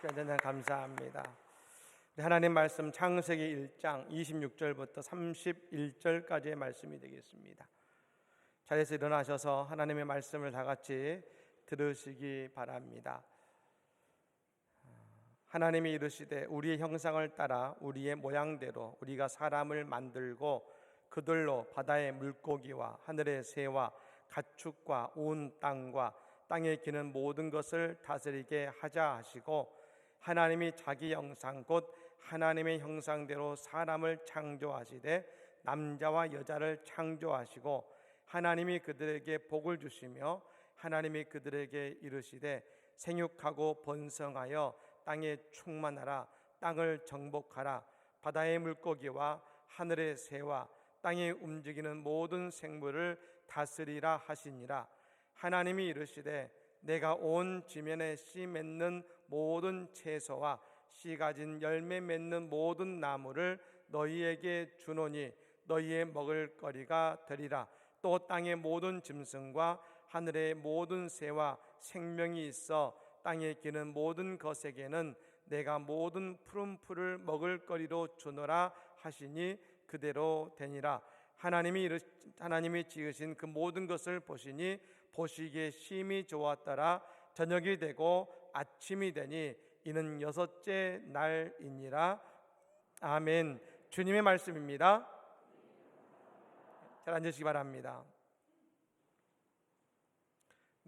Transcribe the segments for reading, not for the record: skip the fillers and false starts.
언제나 감사합니다. 하나님 말씀 창세기 1장 26절부터 31절까지의 말씀이 되겠습니다. 자리에서 일어나셔서 하나님의 말씀을 다 같이 들으시기 바랍니다. 하나님이 이르시되 우리의 형상을 따라 우리의 모양대로 우리가 사람을 만들고 그들로 바다의 물고기와 하늘의 새와 가축과 온 땅과 땅에 기는 모든 것을 다스리게 하자 하시고, 하나님이 자기 형상 곧 하나님의 형상대로 사람을 창조하시되 남자와 여자를 창조하시고, 하나님이 그들에게 복을 주시며 하나님이 그들에게 이르시되 생육하고 번성하여 땅에 충만하라. 땅을 정복하라. 바다의 물고기와 하늘의 새와 땅에 움직이는 모든 생물을 다스리라 하시니라. 하나님이 이르시되 내가 온 지면에 씨 맺는 모든 채소와 씨 가진 열매 맺는 모든 나무를 너희에게 주노니 너희의 먹을 거리가 되리라. 또 땅의 모든 짐승과 하늘의 모든 새와 생명이 있어 땅에 기는 모든 것에게는 내가 모든 푸른 풀을 먹을 거리로 주노라 하시니 그대로 되니라. 하나님이 지으신 그 모든 것을 보시니 보시기에 심히 좋았더라. 저녁이 되고 아침이 되니 이는 여섯째 날이니라. 아멘. 주님의 말씀입니다. 잘 앉으시기 바랍니다.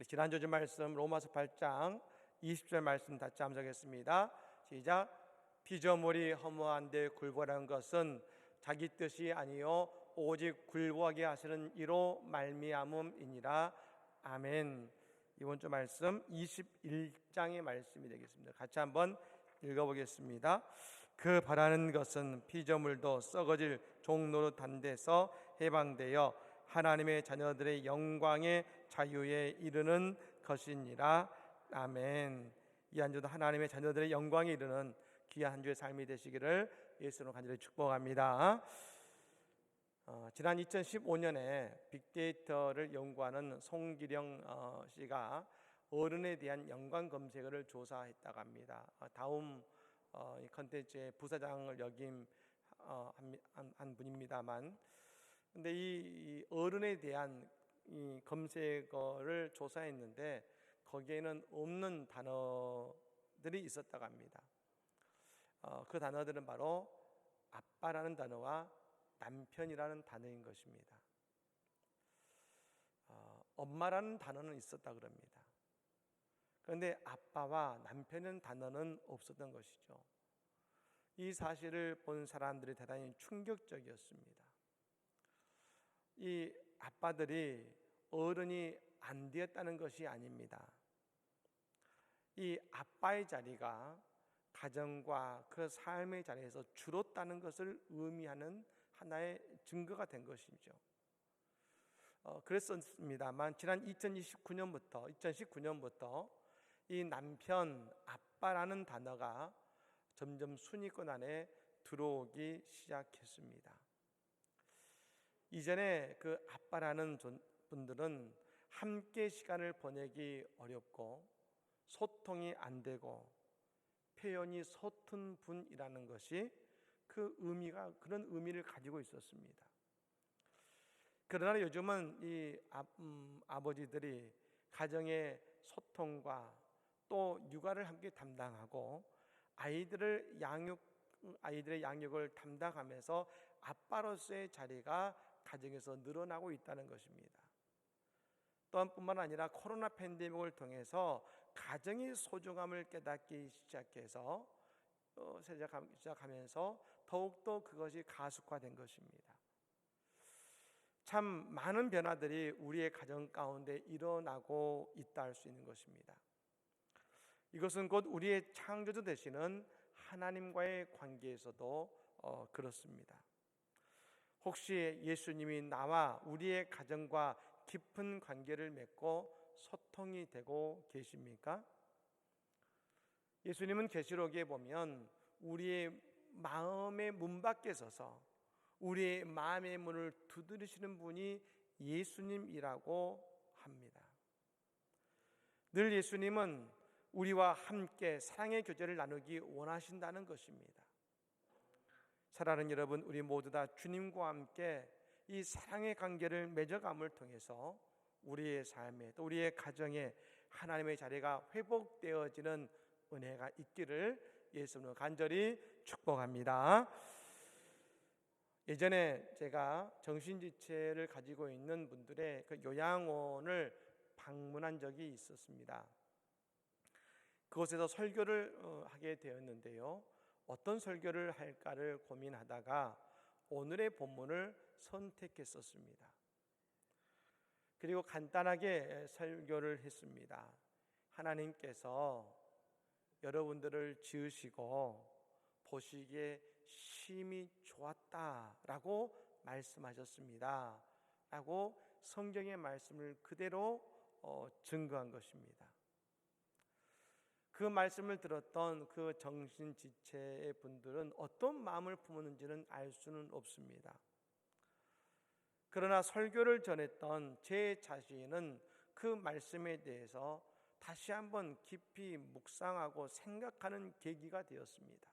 지난주 주 말씀 로마서 8장 20절 말씀 다시 암송하겠습니다. 시작. 피조물이 허무한데 굴복하는 것은 자기 뜻이 아니요 오직 굴복하게 하시는 이로 말미암음이니라. 아멘. 이번 주 말씀 21장의 말씀이 되겠습니다. 같이 한번 읽어보겠습니다. 그 바라는 것은 피조물도 썩어질 종노릇 한 데서 해방되어 하나님의 자녀들의 영광의 자유에 이르는 것이니라. 아멘. 이 한 주도 하나님의 자녀들의 영광에 이르는 귀한 한 주의 삶이 되시기를 예수로 간절히 축복합니다. 지난 2015년에 빅데이터를 연구하는 송기령 씨가 어른에 대한 연관 검색어를 조사했다고 합니다. 다음 컨텐츠의 부사장을 역임 한 분입니다만, 근데 이 어른에 대한 이 검색어를 조사했는데 거기에는 없는 단어들이 있었다고 합니다. 그 단어들은 바로 아빠라는 단어와 남편이라는 단어인 것입니다. 엄마라는 단어는 있었다 그럽니다. 그런데 아빠와 남편이라는 단어는 없었던 것이죠. 이 사실을 본 사람들이 대단히 충격적이었습니다. 이 아빠들이 어른이 안 되었다는 것이 아닙니다. 이 아빠의 자리가 가정과 그 삶의 자리에서 줄었다는 것을 의미하는 하나의 증거가 된 것이죠. 그랬었습니다만 지난 2019년부터 이 남편, 아빠라는 단어가 점점 순위권 안에 들어오기 시작했습니다. 이전에 그 아빠라는 분들은 함께 시간을 보내기 어렵고 소통이 안 되고 표현이 서툰 분이라는 것이 그런 의미를 가지고 있었습니다. 그러나 요즘은 이 아버지들이 가정의 소통과 또 육아를 함께 담당하고 아이들의 양육을 담당하면서 아빠로서의 자리가 가정에서 늘어나고 있다는 것입니다. 또한 뿐만 아니라 코로나 팬데믹을 통해서 가정의 소중함을 깨닫기 시작하면서 더욱더 그것이 가속화된 것입니다. 참 많은 변화들이 우리의 가정 가운데 일어나고 있다 할 수 있는 것입니다. 이것은 곧 우리의 창조주 되시는 하나님과의 관계에서도 그렇습니다. 혹시 예수님이 나와 우리의 가정과 깊은 관계를 맺고 소통이 되고 계십니까? 예수님은 계시록에 보면 우리의 마음의 문 밖에 서서 우리의 마음의 문을 두드리시는 분이 예수님이라고 합니다. 늘 예수님은 우리와 함께 사랑의 교제를 나누기 원하신다는 것입니다. 사랑하는 여러분, 우리 모두 다 주님과 함께 이 사랑의 관계를 맺어감을 통해서 우리의 삶에 또 우리의 가정에 하나님의 자리가 회복되어지는 은혜가 있기를 예수님으로 간절히 축복합니다. 예전에 제가 정신지체를 가지고 있는 분들의 그 요양원을 방문한 적이 있었습니다. 그곳에서 설교를 하게 되었는데요. 어떤 설교를 할까를 고민하다가 오늘의 본문을 선택했었습니다. 그리고 간단하게 설교를 했습니다. 하나님께서 여러분들을 지으시고 보시기에 심히 좋았다라고 말씀하셨습니다. 라고 성경의 말씀을 그대로 증거한 것입니다. 그 말씀을 들었던 그 정신지체의 분들은 어떤 마음을 품었는지는 알 수는 없습니다. 그러나 설교를 전했던 제 자신은 그 말씀에 대해서 다시 한번 깊이 묵상하고 생각하는 계기가 되었습니다.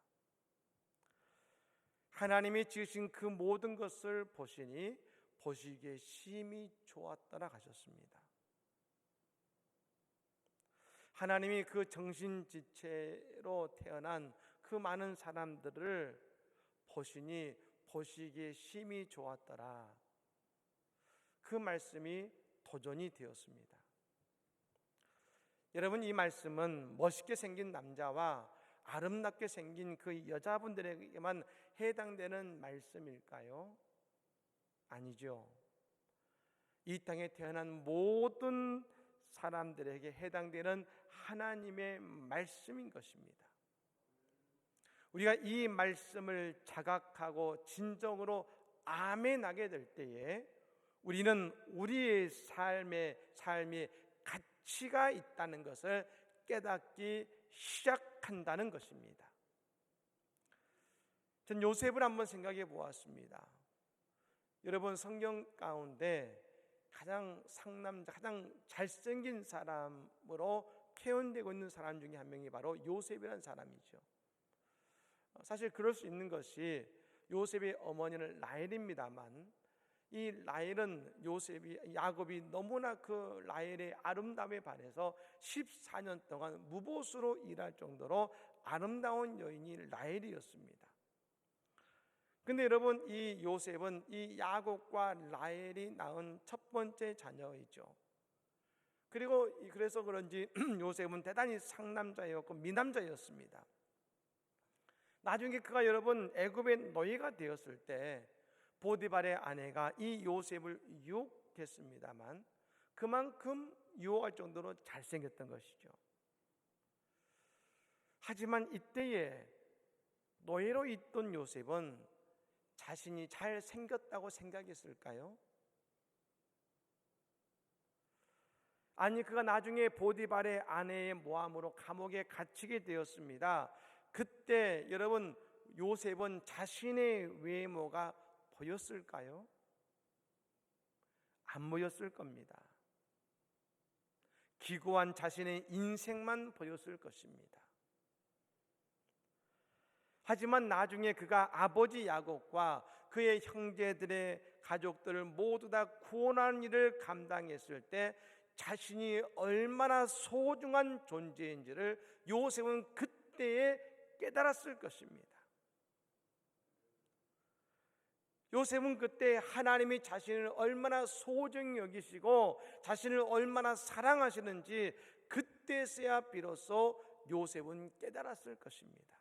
하나님이 지으신 그 모든 것을 보시니 보시기에 심히 좋았더라 하셨습니다. 하나님이 그 정신지체로 태어난 그 많은 사람들을 보시니 보시기에 심히 좋았더라. 그 말씀이 도전이 되었습니다. 여러분, 이 말씀은 멋있게 생긴 남자와 아름답게 생긴 그 여자분들에게만 해당되는 말씀일까요? 아니죠. 이 땅에 태어난 모든 사람들에게 해당되는 하나님의 말씀인 것입니다. 우리가 이 말씀을 자각하고 진정으로 아멘하게 될 때에 우리는 우리의 삶이 가치가 있다는 것을 깨닫기 시작한다는 것입니다. 전 요셉을 한번 생각해 보았습니다. 여러분, 성경 가운데 가장 상남자, 가장 잘생긴 사람으로 표현되고 있는 사람 중에 한 명이 바로 요셉이라는 사람이죠. 사실 그럴 수 있는 것이 요셉의 어머니는 라헬입니다만, 이 라헬은 야곱이 너무나 그 라헬의 아름다움에 반해서 14년 동안 무보수로 일할 정도로 아름다운 여인이 라헬이었습니다. 근데 여러분, 이 요셉은 이 야곱과 라헬이 낳은 첫 번째 자녀이죠. 그래서 그런지 요셉은 대단히 상남자였고 미남자였습니다. 나중에 그가 여러분 애굽의 노예가 되었을 때 보디발의 아내가 이 요셉을 유혹했습니다만 그만큼 유혹할 정도로 잘생겼던 것이죠. 하지만 이때에 노예로 있던 요셉은 자신이 잘생겼다고 생각했을까요? 아니, 그가 나중에 보디발의 아내의 모함으로 감옥에 갇히게 되었습니다. 그때 여러분, 요셉은 자신의 외모가 보였을까요? 안 보였을 겁니다. 기고한 자신의 인생만 보였을 것입니다. 하지만 나중에 그가 아버지 야곱과 그의 형제들의 가족들을 모두 다 구원하는 일을 감당했을 때 자신이 얼마나 소중한 존재인지를 요셉은 그때에 깨달았을 것입니다. 요셉은 그때 하나님이 자신을 얼마나 소중히 여기시고 자신을 얼마나 사랑하시는지 그때서야 비로소 요셉은 깨달았을 것입니다.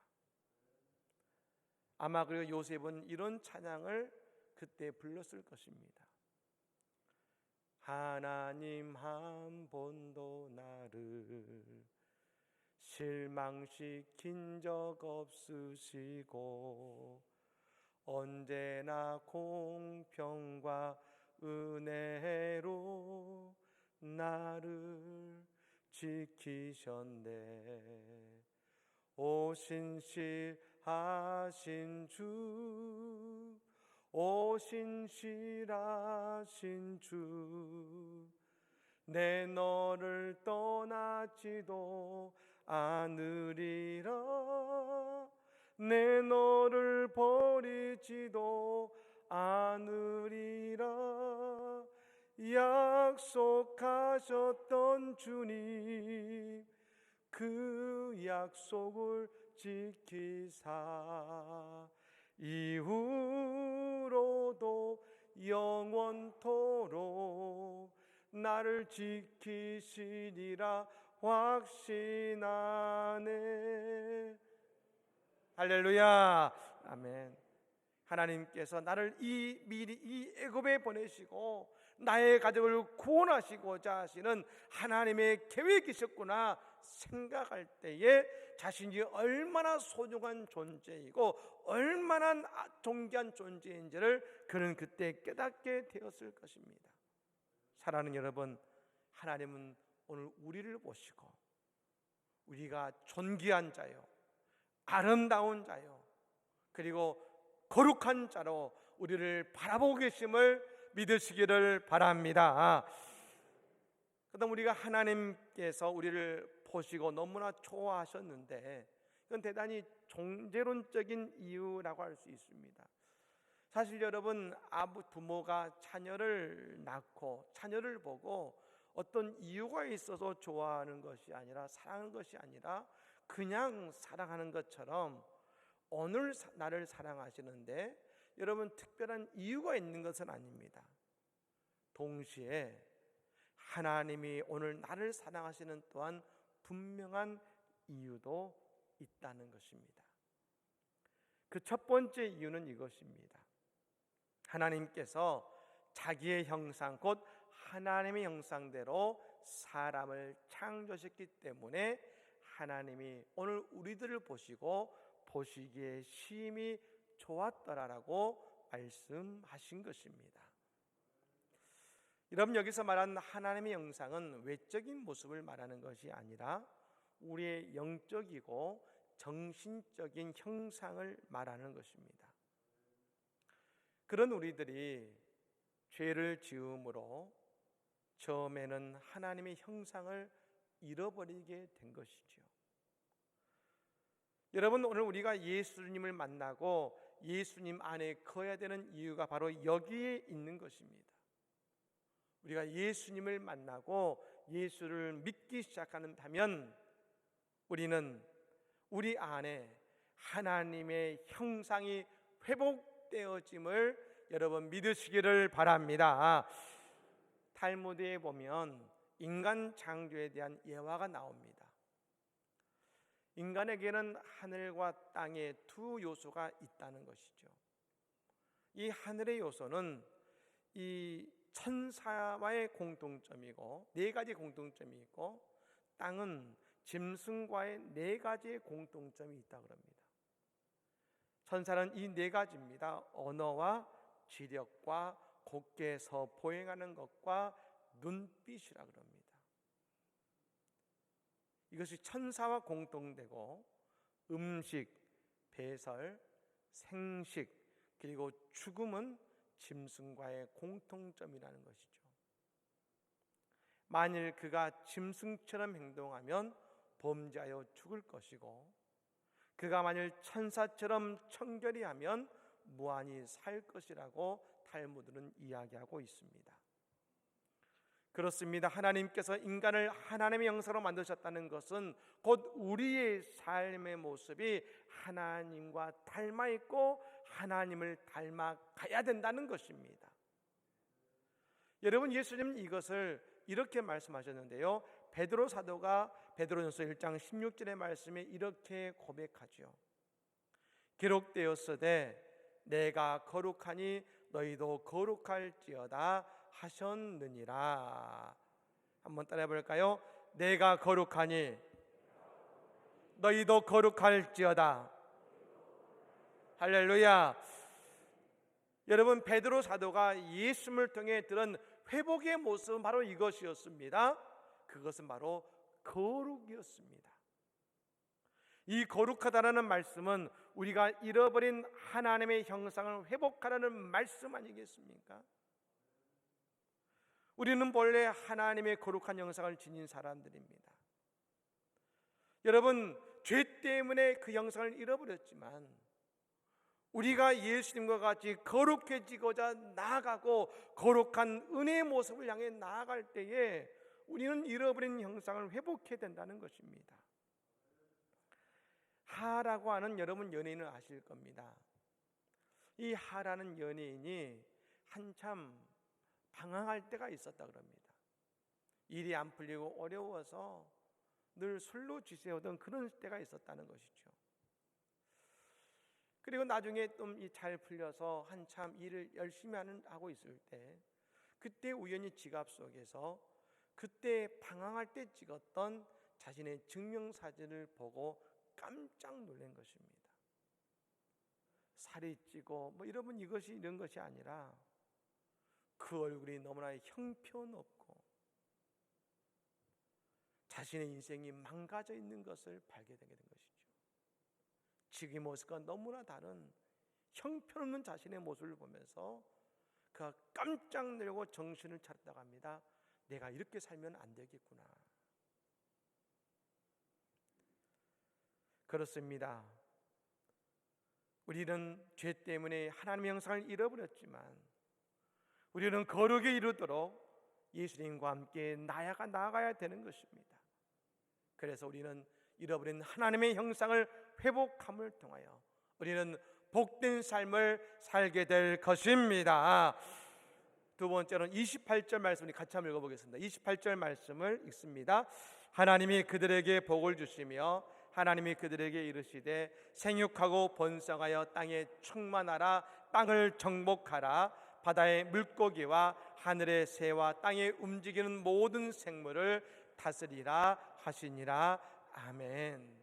아마 그리고 요셉은 이런 찬양을 그때 불렀을 것입니다. 하나님 한 번도 나를 실망시킨 적 없으시고 언제나 공평과 은혜로 나를 지키셨네. 오 신실하신 주, 오 신실하신 주, 내 너를 떠나지도 않으리라. 내 너를 버리지도 않으리라. 약속하셨던 주님, 그 약속을 지키사 이후로도 영원토록 나를 지키시리라 확신하네. 할렐루야. 아멘. 하나님께서 나를 미리 이 애굽에 보내시고 나의 가족을 구원하시고자 하시는 하나님의 계획이셨구나 생각할 때에 자신이 얼마나 소중한 존재이고 얼마나 존귀한 존재인지를 그는 그때 깨닫게 되었을 것입니다. 사랑하는 여러분, 하나님은 오늘 우리를 보시고 우리가 존귀한 자요, 아름다운 자요, 그리고 거룩한 자로 우리를 바라보고 계심을 믿으시기를 바랍니다. 그다음 우리가 하나님께서 우리를 보시고 너무나 좋아하셨는데 이건 대단히 존재론적인 이유라고 할 수 있습니다. 사실 여러분, 부모가 자녀를 낳고 자녀를 보고 어떤 이유가 있어서 좋아하는 것이 아니라, 사랑하는 것이 아니라 그냥 사랑하는 것처럼 오늘 나를 사랑하시는데 여러분 특별한 이유가 있는 것은 아닙니다. 동시에 하나님이 오늘 나를 사랑하시는 또한 분명한 이유도 있다는 것입니다. 그 첫 번째 이유는 이것입니다. 하나님께서 자기의 형상, 곧 하나님의 형상대로 사람을 창조하셨기 때문에 하나님이 오늘 우리들을 보시고 보시기에 심히 좋았더라라고 말씀하신 것입니다. 여러분, 여기서 말하는 하나님의 형상은 외적인 모습을 말하는 것이 아니라 우리의 영적이고 정신적인 형상을 말하는 것입니다. 그런 우리들이 죄를 지음으로 처음에는 하나님의 형상을 잃어버리게 된 것이죠. 여러분, 오늘 우리가 예수님을 만나고 예수님 안에 거해야 되는 이유가 바로 여기에 있는 것입니다. 우리가 예수님을 만나고 예수를 믿기 시작한다면 우리는 우리 안에 하나님의 형상이 회복되어짐을 여러분 믿으시기를 바랍니다. 탈무드에 보면 인간 창조에 대한 예화가 나옵니다. 인간에게는 하늘과 땅의 두 요소가 있다는 것이죠. 이 하늘의 요소는 이 천사와의 공통점이고 네 가지 공통점이 있고, 땅은 짐승과의 네 가지의 공통점이 있다고 합니다. 천사는 이 네 가지입니다. 언어와 지력과 곧게 서 보행하는 것과 눈빛이라고 합니다. 이것이 천사와 공통되고 음식, 배설, 생식, 그리고 죽음은 짐승과의 공통점이라는 것이죠. 만일 그가 짐승처럼 행동하면 범죄하여 죽을 것이고, 그가 만일 천사처럼 청결히 하면 무한히 살 것이라고 탈무드는 이야기하고 있습니다. 그렇습니다. 하나님께서 인간을 하나님의 형상으로 만드셨다는 것은 곧 우리의 삶의 모습이 하나님과 닮아 있고 하나님을 닮아가야 된다는 것입니다. 여러분, 예수님은 이것을 이렇게 말씀하셨는데요. 베드로 사도가 베드로전서 1장 16절의 말씀에 이렇게 고백하죠. 기록되었으되 내가 거룩하니 너희도 거룩할지어다 하셨느니라. 한번 따라해 볼까요? 내가 거룩하니 너희도 거룩할지어다. 할렐루야. 여러분, 베드로 사도가 예수님을 통해 들은 회복의 모습은 바로 이것이었습니다. 그것은 바로 거룩이었습니다. 이 거룩하다라는 말씀은 우리가 잃어버린 하나님의 형상을 회복하라는 말씀 아니겠습니까? 우리는 본래 하나님의 거룩한 형상을 지닌 사람들입니다. 여러분, 죄 때문에 그 형상을 잃어버렸지만 우리가 예수님과 같이 거룩해지고자 나아가고 거룩한 은혜의 모습을 향해 나아갈 때에 우리는 잃어버린 형상을 회복해야 된다는 것입니다. 하라고 하는 여러분 연예인을 아실 겁니다. 이 하라는 연예인이 한참 방황할 때가 있었다 그럽니다. 일이 안 풀리고 어려워서 늘 술로 쥐세우던 그런 때가 있었다는 것이죠. 그리고 나중에 좀 잘 풀려서 한참 일을 열심히 하고 있을 때, 그때 우연히 지갑 속에서 그때 방황할 때 찍었던 자신의 증명사진을 보고 깜짝 놀란 것입니다. 살이 찌고 여러분, 이것이 이런 것이 아니라 그 얼굴이 너무나 형편없고 자신의 인생이 망가져 있는 것을 발견하게 된 것이죠. 지금의 모습과 너무나 다른 형편없는 자신의 모습을 보면서 그가 깜짝 놀고 정신을 차렸다고 합니다. 내가 이렇게 살면 안 되겠구나. 그렇습니다. 우리는 죄 때문에 하나님의 형상을 잃어버렸지만 우리는 거룩에 이르도록 예수님과 함께 나아가야 되는 것입니다. 그래서 우리는 잃어버린 하나님의 형상을 회복함을 통하여 우리는 복된 삶을 살게 될 것입니다. 두 번째로는 28절 말씀을 같이 한번 읽어보겠습니다. 28절 말씀을 읽습니다. 하나님이 그들에게 복을 주시며 하나님이 그들에게 이르시되 생육하고 번성하여 땅에 충만하라. 땅을 정복하라. 바다의 물고기와 하늘의 새와 땅에 움직이는 모든 생물을 다스리라 하시니라. 아멘.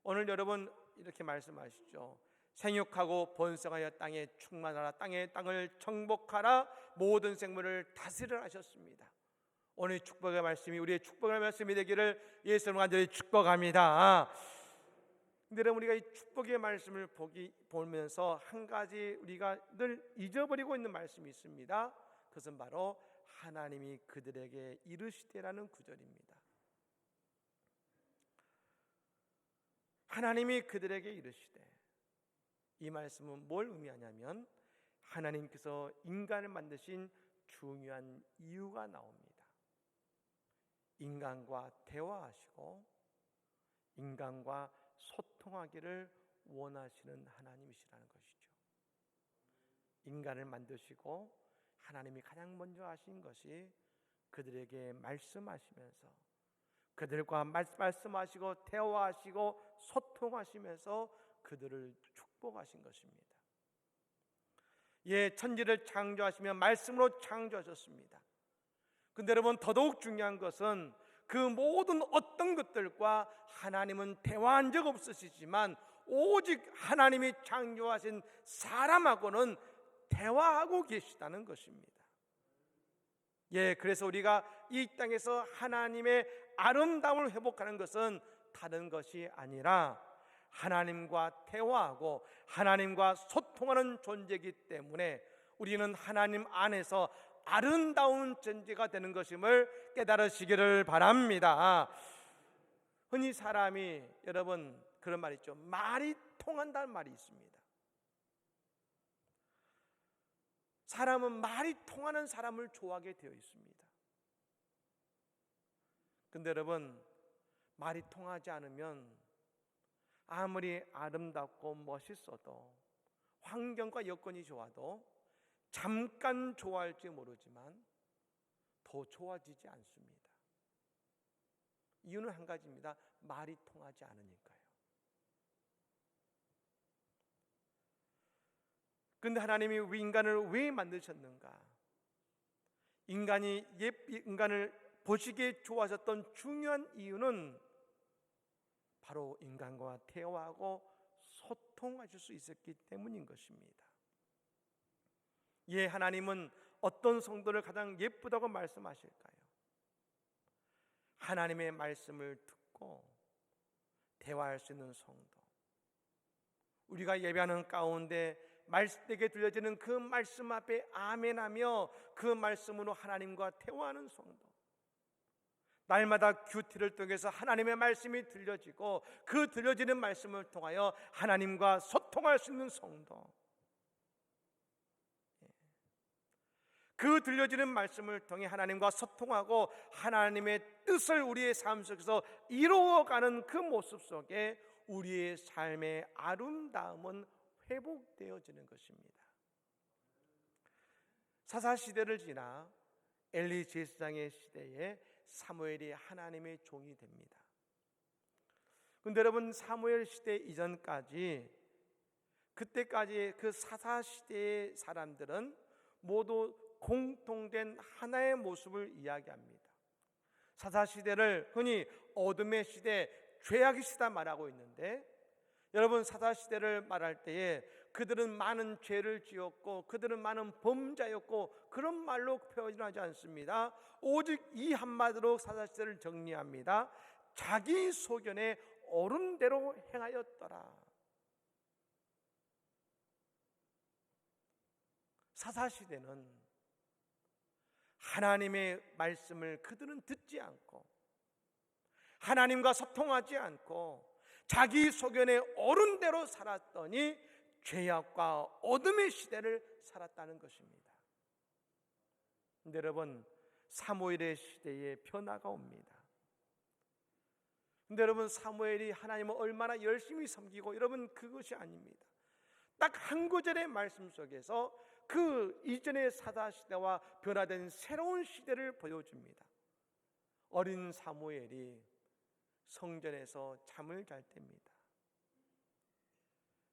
오늘 여러분 이렇게 말씀하시죠. 생육하고 번성하여 땅에 충만하라. 땅을 정복하라. 모든 생물을 다스리라 하셨습니다. 오늘 축복의 말씀이 우리의 축복의 말씀이 되기를 예수님 간절히 축복합니다. 근데 여러분, 우리가 이 축복의 말씀을 보면서 한 가지 우리가 늘 잊어버리고 있는 말씀이 있습니다. 그것은 바로 하나님이 그들에게 이르시되라는 구절입니다. 하나님이 그들에게 이르시되, 이 말씀은 뭘 의미하냐면 하나님께서 인간을 만드신 중요한 이유가 나옵니다. 인간과 대화하시고 인간과 소통하기를 원하시는 하나님이시라는 것이죠. 인간을 만드시고 하나님이 가장 먼저 하신 것이 그들에게 말씀하시면서 그들과 말씀하시고 대화하시고 소통하시면서 그들을 축복하신 것입니다. 천지를 창조하시며 말씀으로 창조하셨습니다. 근데 여러분, 더더욱 중요한 것은 그 모든 어떤 것들과 하나님은 대화한 적 없으시지만 오직 하나님이 창조하신 사람하고는 대화하고 계시다는 것입니다. 그래서 우리가 이 땅에서 하나님의 아름다움을 회복하는 것은 다른 것이 아니라 하나님과 대화하고 하나님과 소통하는 존재이기 때문에 우리는 하나님 안에서 아름다운 존재가 되는 것임을 깨달으시기를 바랍니다. 흔히 사람이, 여러분, 그런 말 있죠. 말이 통한다는 말이 있습니다. 사람은 말이 통하는 사람을 좋아하게 되어 있습니다. 근데 여러분, 말이 통하지 않으면 아무리 아름답고 멋있어도, 환경과 여건이 좋아도 잠깐 좋아할지 모르지만 더 좋아지지 않습니다. 이유는 한 가지입니다. 말이 통하지 않으니까요. 근데 하나님이 인간을 왜 만드셨는가? 인간을 보시기에 좋아하셨던 중요한 이유는 바로 인간과 대화하고 소통하실 수 있었기 때문인 것입니다. 하나님은 어떤 성도를 가장 예쁘다고 말씀하실까요? 하나님의 말씀을 듣고 대화할 수 있는 성도, 우리가 예배하는 가운데 말씀에게 들려지는 그 말씀 앞에 아멘하며 그 말씀으로 하나님과 대화하는 성도, 날마다 큐티를 통해서 하나님의 말씀이 들려지고 그 들려지는 말씀을 통하여 하나님과 소통할 수 있는 성도, 그 들려지는 말씀을 통해 하나님과 소통하고 하나님의 뜻을 우리의 삶 속에서 이루어가는 그 모습 속에 우리의 삶의 아름다움은 회복되어지는 것입니다. 사사시대를 지나 엘리 제사장의 시대에 사무엘이 하나님의 종이 됩니다. 그런데 여러분, 사무엘 시대 이전까지, 그때까지 그 사사시대의 사람들은 모두 공통된 하나의 모습을 이야기합니다. 사사시대를 흔히 어둠의 시대, 죄악의 시대다 말하고 있는데, 여러분, 사사시대를 말할 때에 그들은 많은 죄를 지었고 그들은 많은 범자였고 그런 말로 표현하지 않습니다. 오직 이 한마디로 사사시대를 정리합니다. 자기 소견에 옳은 대로 행하였더라. 사사시대는 하나님의 말씀을 그들은 듣지 않고 하나님과 소통하지 않고 자기 소견에 옳은 대로 살았더니 죄악과 어둠의 시대를 살았다는 것입니다. 근데 여러분, 사무엘의 시대에 변화가 옵니다. 근데 여러분, 사무엘이 하나님을 얼마나 열심히 섬기고, 여러분, 그것이 아닙니다. 딱 한 구절의 말씀 속에서 그 이전의 사사시대와 변화된 새로운 시대를 보여줍니다. 어린 사무엘이 성전에서 잠을 잘 때입니다.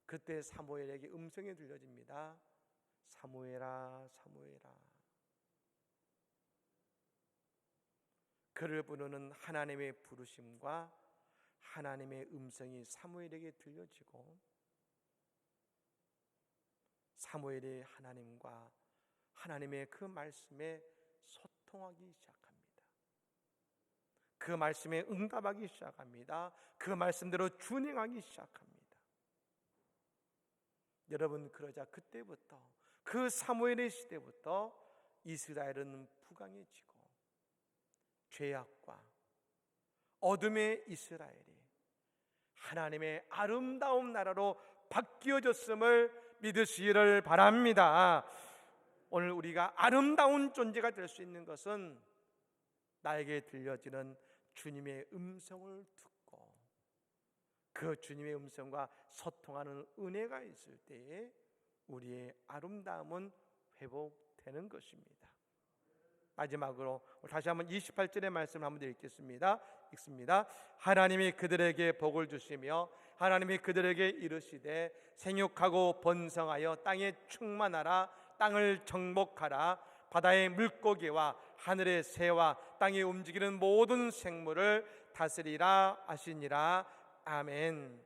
그때 사무엘에게 음성이 들려집니다. 사무엘아, 사무엘아. 그를 부르는 하나님의 부르심과 하나님의 음성이 사무엘에게 들려지고, 사무엘이 하나님과 하나님의 그 말씀에 소통하기 시작합니다. 그 말씀에 응답하기 시작합니다. 그 말씀대로 준행하기 시작합니다. 여러분, 그러자 그때부터, 그 사무엘의 시대부터 이스라엘은 부강해지고 죄악과 어둠의 이스라엘이 하나님의 아름다운 나라로 바뀌어졌음을 믿으시기를 바랍니다. 오늘 우리가 아름다운 존재가 될 수 있는 것은 나에게 들려지는 주님의 음성을 듣고 그 주님의 음성과 소통하는 은혜가 있을 때에 우리의 아름다움은 회복되는 것입니다. 마지막으로 다시 한번 28절의 말씀을 한번 읽겠습니다. 읽습니다. 하나님이 그들에게 복을 주시며 하나님이 그들에게 이르시되 생육하고 번성하여 땅에 충만하라. 땅을 정복하라. 바다의 물고기와 하늘의 새와 땅에 움직이는 모든 생물을 다스리라 하시니라. 아멘.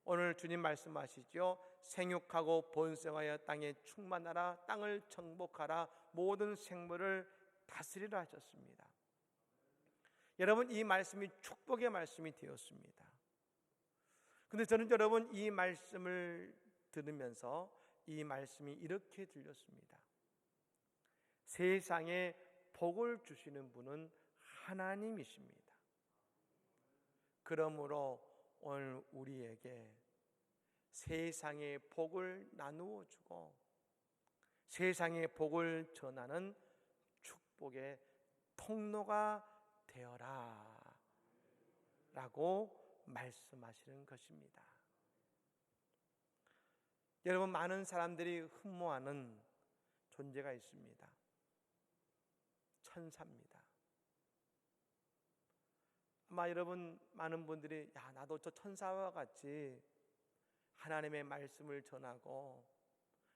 오늘 주님 말씀하시죠. 생육하고 번성하여 땅에 충만하라. 땅을 정복하라. 모든 생물을 다스리라 하셨습니다. 여러분, 이 말씀이 축복의 말씀이 되었습니다. 근데 저는 여러분, 이 말씀을 들으면서 이 말씀이 이렇게 들렸습니다. 세상에 복을 주시는 분은 하나님이십니다. 그러므로 오늘 우리에게 세상의 복을 나누어 주고 세상의 복을 전하는 축복의 통로가 되어라 라고 말씀하시는 것입니다. 여러분, 많은 사람들이 흠모하는 존재가 있습니다. 천사입니다. 아마 여러분, 많은 분들이 나도 저 천사와 같이 하나님의 말씀을 전하고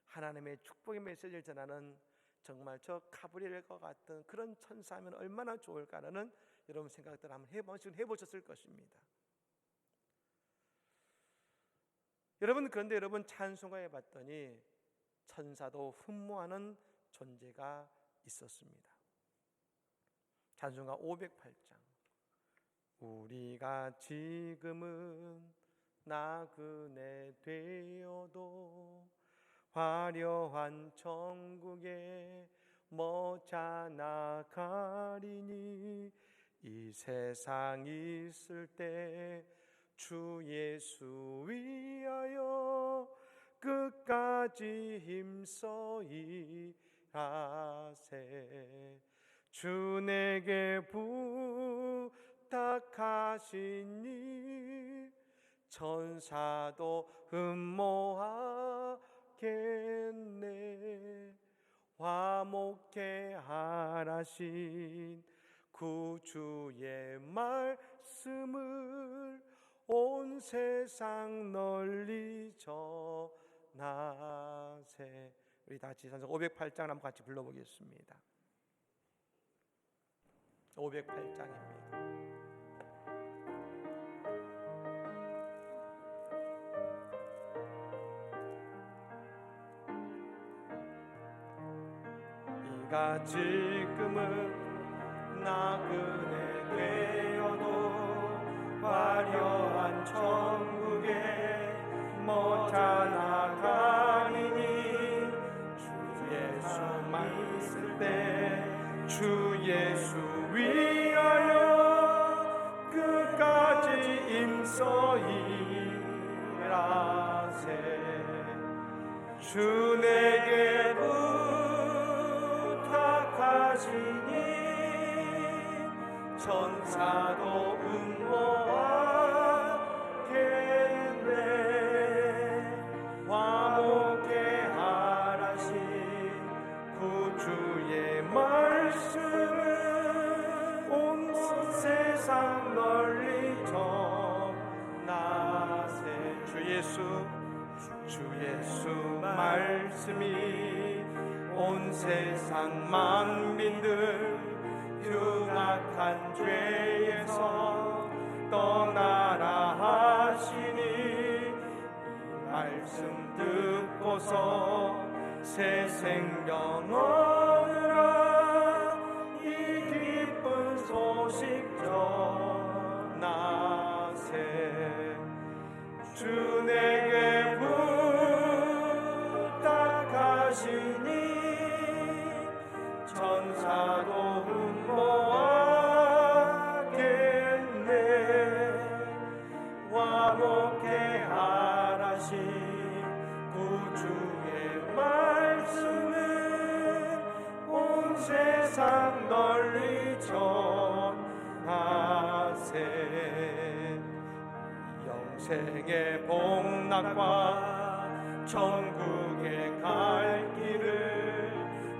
하나님의 축복의 메시지를 전하는 정말 저 가브리엘과 같은 그런 천사면 얼마나 좋을까라는 여러분 생각들 한번 해보셨을 것입니다. 여러분, 그런데 여러분 찬송가에 봤더니 천사도 흠모하는 존재가 있었습니다. 찬송가 508장 우리가 지금은 나그네 되어도 화려한 천국에 모자 나가리니 이 세상 있을 때 주 예수 위하여 끝까지 힘써 일하세. 주 내게 부탁하시니 천사도 흠모하겠네. 화목해 하라신 구주의 말씀을 온 세상 널리 전하세. 우리 다 같이 찬송 508장 한번 같이 불러보겠습니다. 508장입니다. 이가 지금은 나그네 되어도 화려한 천국에 모자 나가리니 주 예수만 있을 때 주 예수 위하여 끝까지 힘써 일하세. 주 내게 부탁하시니 천사도 음모하겠네. 화목해 하라신 구주의 말씀을 온 세상 널리 전하세. 주 예수 말씀이 온 세상 만민들 흉악한 죄에서 떠나라 하시니 이 말씀 듣고서 새 생명 얻으라. 이 기쁜 소식 전하세. 주 내게 부탁하시니 천사도 흠모하겠네. 화목해 하라신 구주의 말씀을 온 세상 널리 전하세. 영생의 복락과 천국에 갈 길을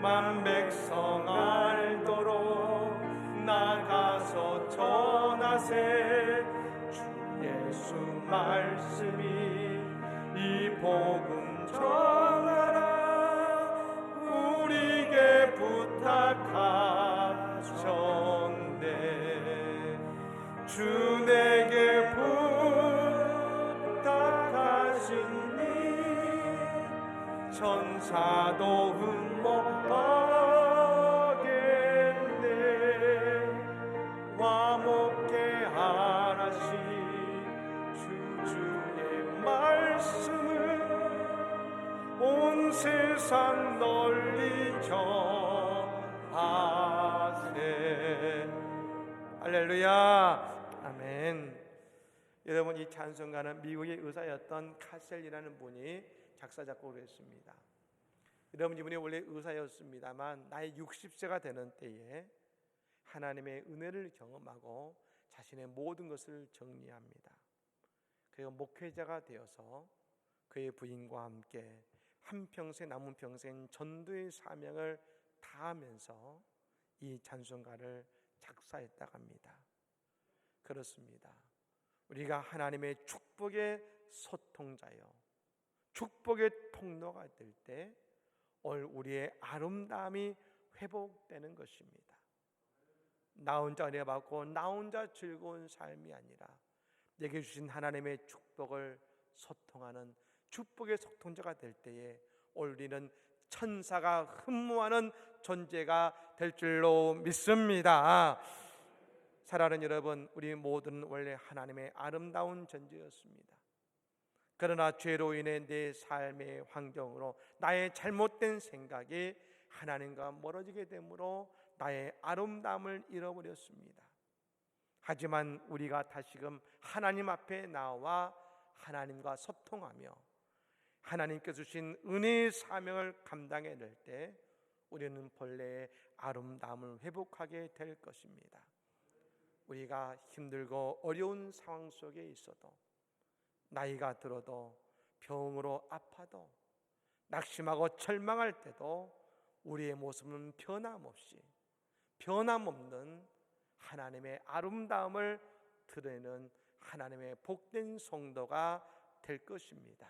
만백성 알도록 나가서 전하세. 주 예수 말씀이 이 복음 전하라. 우리에게 부탁하셨네. 주 내게 부탁하시니 천사도 흠모하겠네. 화목해 하라신 주의 말씀을 온 세상 널리 전하세. 할렐루야. 아멘. 여러분, 이 찬송가는 미국의 의사였던 카셀이라는 분이 작사 작곡을 했습니다. 여러분, 이분이 원래 의사였습니다만 나이 60세가 되는 때에 하나님의 은혜를 경험하고 자신의 모든 것을 정리합니다. 그리고 목회자가 되어서 그의 부인과 함께 한평생 남은 평생 전도의 사명을 다하면서 이 찬송가를 작사했다고 합니다. 그렇습니다. 우리가 하나님의 축복의 소통자요, 축복의 통로가 될 때 우리의 아름다움이 회복되는 것입니다. 나 혼자 은혜 받고 나 혼자 즐거운 삶이 아니라 내게 주신 하나님의 축복을 소통하는 축복의 소통자가 될 때에 우리는 천사가 흠모하는 존재가 될 줄로 믿습니다. 사랑하는 여러분, 우리 모두는 원래 하나님의 아름다운 존재였습니다. 그러나 죄로 인해 내 삶의 환경으로 나의 잘못된 생각이 하나님과 멀어지게 되므로 나의 아름다움을 잃어버렸습니다. 하지만 우리가 다시금 하나님 앞에 나와 하나님과 소통하며 하나님께서 주신 은혜의 사명을 감당해낼 때 우리는 본래의 아름다움을 회복하게 될 것입니다. 우리가 힘들고 어려운 상황 속에 있어도, 나이가 들어도, 병으로 아파도, 낙심하고 절망할 때도 우리의 모습은 변함없는 하나님의 아름다움을 드러내는 하나님의 복된 성도가 될 것입니다.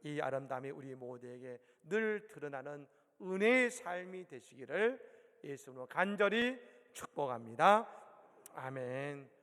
이 아름다움이 우리 모두에게 늘 드러나는 은혜의 삶이 되시기를 예수님으로 간절히 축복합니다. 아멘.